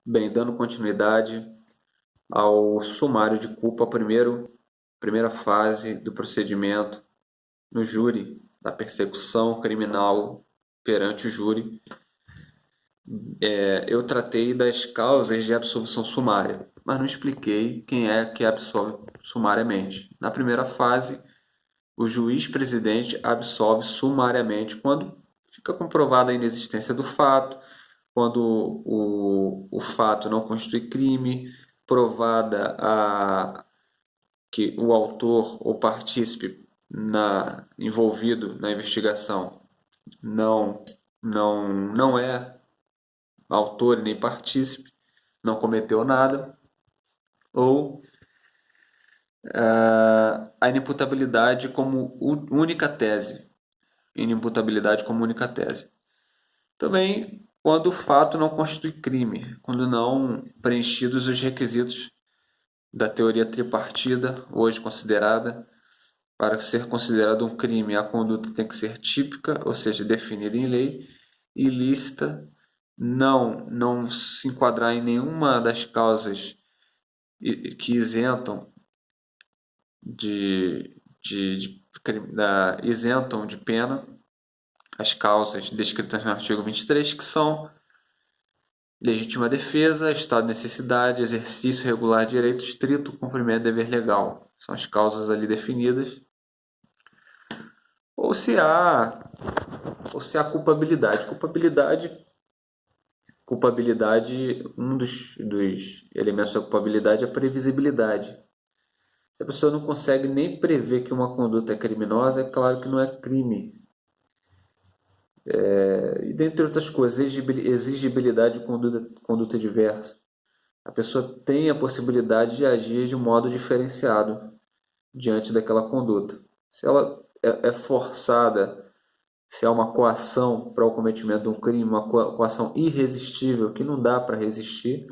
Bem, dando continuidade ao sumário de culpa, primeira fase do procedimento no júri, da persecução criminal perante o júri, eu tratei das causas de absolvição sumária, mas não expliquei quem é que absolve sumariamente. Na primeira fase, o juiz-presidente absolve sumariamente quando fica comprovada a inexistência do fato, quando o fato não constitui crime, provada que o autor ou partícipe envolvido na investigação não, não é autor nem partícipe, não cometeu nada, ou a inimputabilidade como única tese. Inimputabilidade como única tese. Também quando o fato não constitui crime, quando não preenchidos os requisitos da teoria tripartida, hoje considerada. Para ser considerado um crime, a conduta tem que ser típica, ou seja, definida em lei, ilícita, não se enquadrar em nenhuma das causas que isentam isentam de pena as causas descritas no artigo 23, que são legítima defesa, estado de necessidade, exercício regular de direito estrito, cumprimento de dever legal. São as causas ali definidas. Ou se há, ou se há culpabilidade. Culpabilidade, um dos elementos da culpabilidade é a previsibilidade. Se a pessoa não consegue nem prever que uma conduta é criminosa, é claro que não é crime. E dentre outras coisas, exigibilidade de conduta diversa. A pessoa tem a possibilidade de agir de um modo diferenciado diante daquela conduta. Se ela é forçada, se há uma coação para o cometimento de um crime, uma coação irresistível, que não dá para resistir,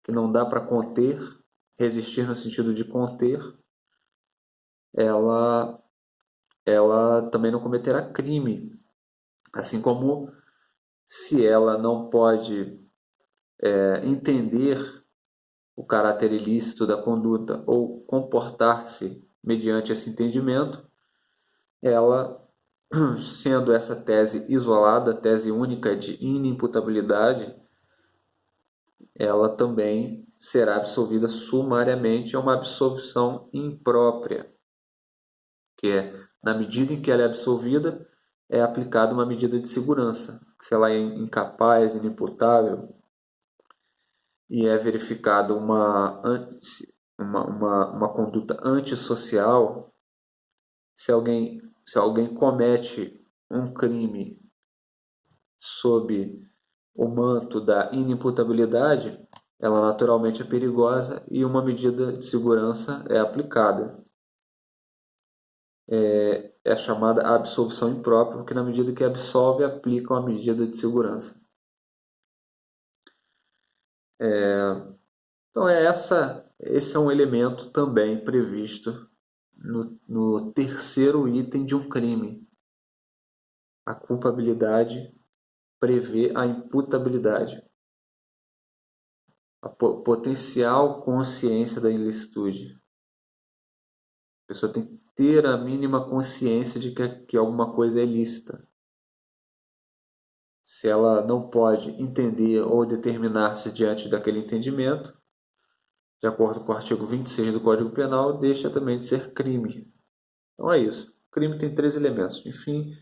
que não dá para conter, resistir no sentido de conter, ela, ela também não cometerá crime. Assim como se ela não pode entender o caráter ilícito da conduta ou comportar-se mediante esse entendimento, ela, sendo essa tese isolada, tese única de inimputabilidade, ela também será absolvida sumariamente. É uma absolvição imprópria, que é, na medida em que ela é absolvida, é aplicada uma medida de segurança. Se ela é incapaz, inimputável, e é verificada uma conduta antissocial, se alguém comete um crime sob o manto da inimputabilidade, ela naturalmente é perigosa e uma medida de segurança é aplicada. É a chamada absolvição imprópria, porque na medida que absolve, aplica uma medida de segurança. Então esse é um elemento também previsto no terceiro item de um crime. A culpabilidade prevê a imputabilidade. A potencial consciência da ilicitude. A pessoa tem que ter a mínima consciência de que alguma coisa é ilícita. Se ela não pode entender ou determinar-se diante daquele entendimento, de acordo com o artigo 26 do Código Penal, deixa também de ser crime. Então é isso. O crime tem três elementos. Enfim,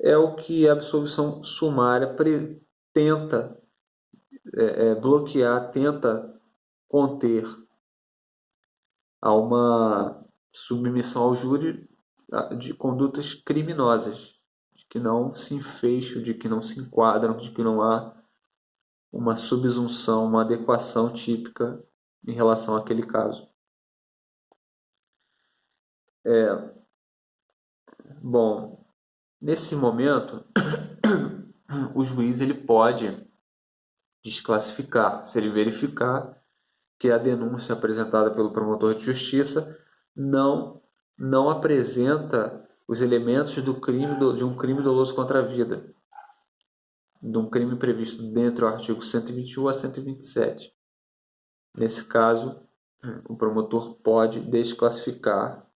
é o que a absolvição sumária tenta bloquear, tenta conter a uma submissão ao júri de condutas criminosas, de que não se enfeixam, de que não se enquadram, de que não há uma subsunção, uma adequação típica em relação àquele caso. Bom, nesse momento, o juiz ele pode desclassificar, se ele verificar que a denúncia apresentada pelo promotor de justiça não apresenta os elementos do crime de um crime doloso contra a vida. de um crime previsto dentro do artigo 121 a 127. Nesse caso, o promotor pode desclassificar,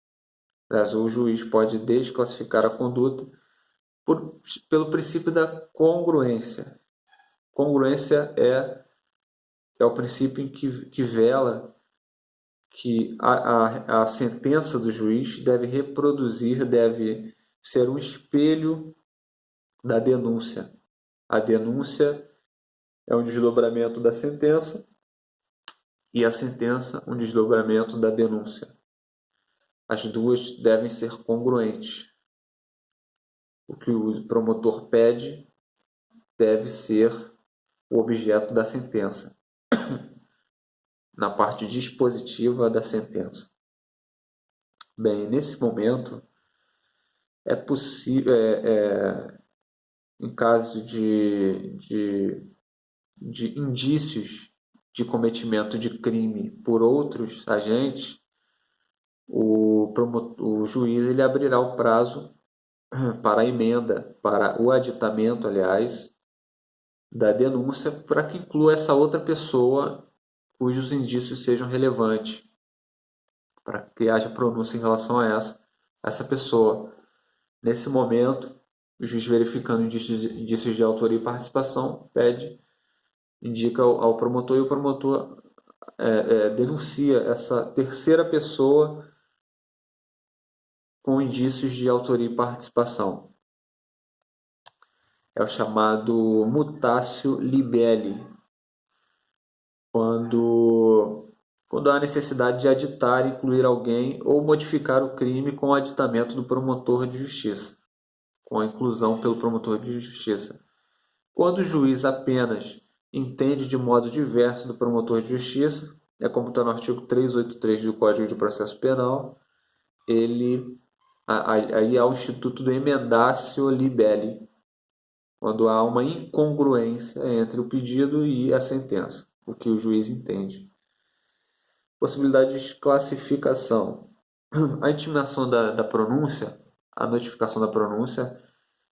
ou o juiz pode desclassificar a conduta pelo princípio da congruência. Congruência é o princípio que vela que a sentença do juiz deve reproduzir, deve ser um espelho da denúncia. A denúncia é um desdobramento da sentença e a sentença um desdobramento da denúncia. As duas devem ser congruentes. O que o promotor pede deve ser o objeto da sentença, na parte dispositiva da sentença. Bem, nesse momento, é possível, em caso de indícios de cometimento de crime por outros agentes, o juiz ele abrirá o prazo para a emenda, para o aditamento, aliás, da denúncia, para que inclua essa outra pessoa cujos indícios sejam relevantes, para que haja pronúncia em relação a essa pessoa. Nesse momento, o juiz, verificando indícios de autoria e participação, indica ao promotor, e o promotor denuncia essa terceira pessoa com indícios de autoria e participação. É o chamado mutatio libelli, quando há necessidade de aditar, incluir alguém ou modificar o crime com o aditamento do promotor de justiça, com a inclusão pelo promotor de justiça. Quando o juiz apenas entende de modo diverso do promotor de justiça, como está no artigo 383 do Código de Processo Penal, aí há o instituto do emendatio libelli, quando há uma incongruência entre o pedido e a sentença, o que o juiz entende. Possibilidade de desclassificação. A intimação da pronúncia, a notificação da pronúncia,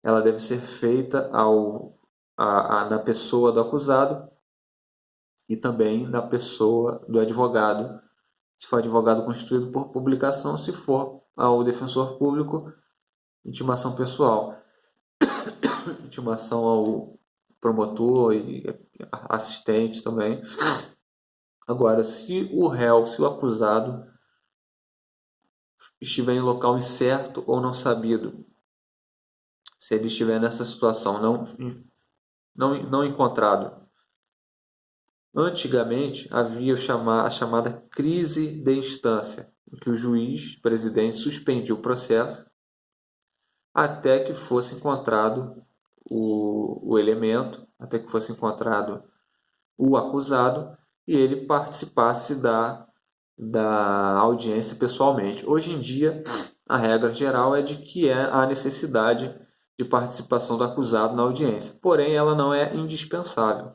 ela deve ser feita na pessoa do acusado e também na pessoa do advogado, se for advogado constituído por publicação, se for ao defensor público, intimação pessoal. Intimação ao promotor e assistente também. Agora, se o réu, se o acusado estiver em local incerto ou não sabido, se ele estiver nessa situação não encontrado. Antigamente havia a chamada crise de instância, em que o juiz, presidente, suspendia o processo até que fosse encontrado o elemento, até que fosse encontrado o acusado e ele participasse da audiência pessoalmente. Hoje em dia, a regra geral é de que há necessidade de participação do acusado na audiência, porém ela não é indispensável.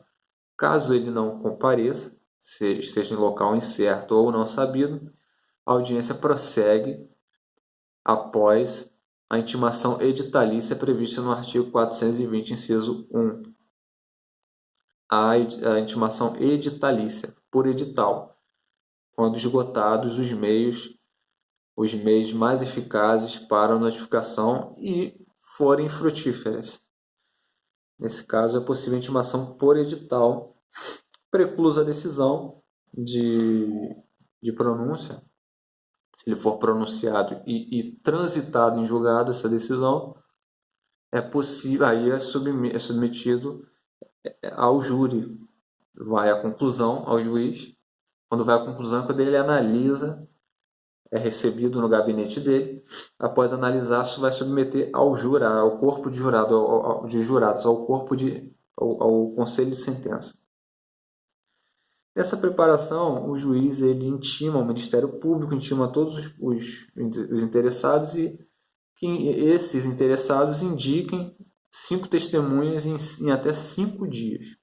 Caso ele não compareça, esteja em local incerto ou não sabido, a audiência prossegue após a intimação editalícia prevista no artigo 420, inciso 1. A intimação editalícia, por edital, quando esgotados os meios mais eficazes para a notificação e forem frutíferas. Nesse caso, é possível a intimação por edital, preclusa a decisão de pronúncia. Se ele for pronunciado e transitado em julgado essa decisão, é possível, aí é submetido ao júri. Vai à conclusão ao juiz. Quando vai à conclusão, quando ele analisa, é recebido no gabinete dele. Após analisar, isso vai submeter ao corpo de jurados, ao conselho de sentença. Nessa preparação, o juiz ele intima o Ministério Público, intima todos os interessados e que esses interessados indiquem 5 testemunhas em até 5 dias.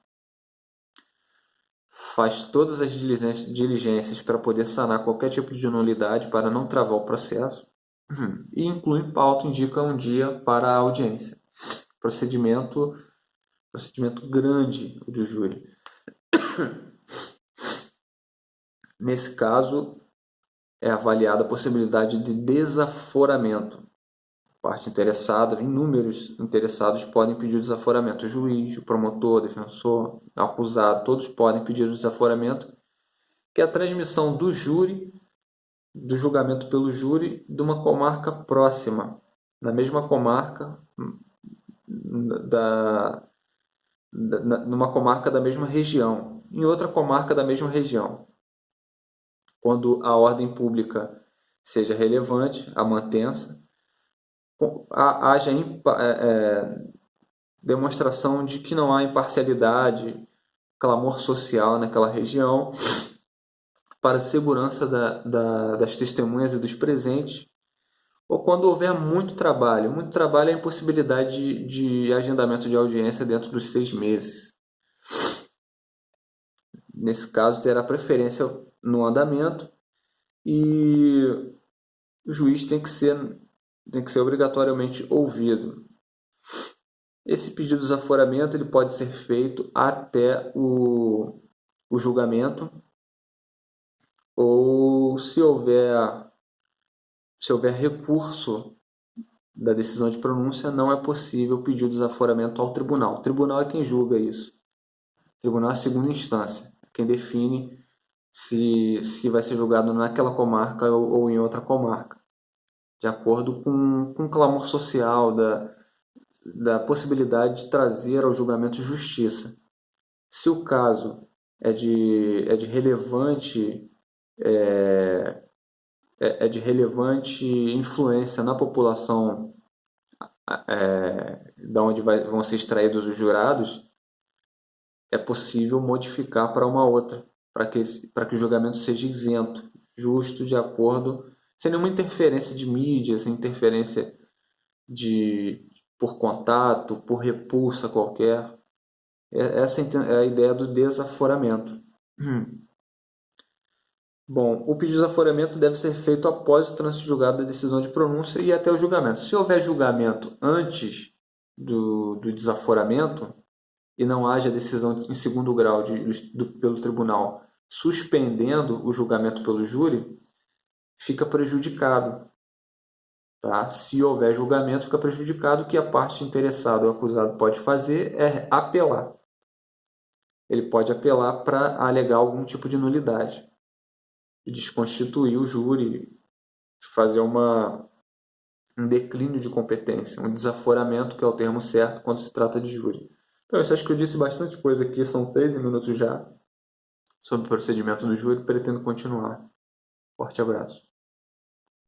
Faz todas as diligências para poder sanar qualquer tipo de nulidade para não travar o processo e inclui em pauta, indica um dia para a audiência. Procedimento procedimento grande o de júri. Nesse caso, é avaliada a possibilidade de desaforamento. A parte interessada, inúmeros interessados podem pedir o desaforamento. O juiz, o promotor, o defensor, o acusado, todos podem pedir o desaforamento, que é a transmissão do júri, do julgamento pelo júri, de uma comarca próxima, na mesma comarca, numa comarca da mesma região, em outra comarca da mesma região. Quando a ordem pública seja relevante, a mantença, haja demonstração de que não há imparcialidade, clamor social naquela região, para a segurança das testemunhas e dos presentes, ou quando houver muito trabalho é a impossibilidade de agendamento de audiência dentro dos 6 meses. Nesse caso, terá preferência no andamento e o juiz tem que ser obrigatoriamente ouvido. Esse pedido de desaforamento ele pode ser feito até o julgamento, ou se houver recurso da decisão de pronúncia, não é possível pedir o desaforamento ao tribunal. O tribunal é quem julga isso. O tribunal é a segunda instância, quem define se vai ser julgado naquela comarca ou em outra comarca, de acordo com o clamor social da possibilidade de trazer ao julgamento justiça. Se o caso é de relevante influência na população da onde vão ser extraídos os jurados, é possível modificar para uma outra, para que o julgamento seja isento, justo, de acordo, sem nenhuma interferência de mídia, sem interferência por contato, por repulsa qualquer. Essa é a ideia do desaforamento. Bom, o pedido de desaforamento deve ser feito após o trânsito julgado da decisão de pronúncia e até o julgamento. Se houver julgamento antes do desaforamento e não haja decisão em segundo grau pelo tribunal suspendendo o julgamento pelo júri, fica prejudicado. Tá? Se houver julgamento, fica prejudicado. O que a parte interessada, o acusado, pode fazer é apelar. Ele pode apelar para alegar algum tipo de nulidade, e desconstituir o júri, fazer um declínio de competência, um desaforamento, que é o termo certo quando se trata de júri. Então, eu acho que eu disse bastante coisa aqui, são 13 minutos já, sobre o procedimento do júri, pretendo continuar. Forte abraço.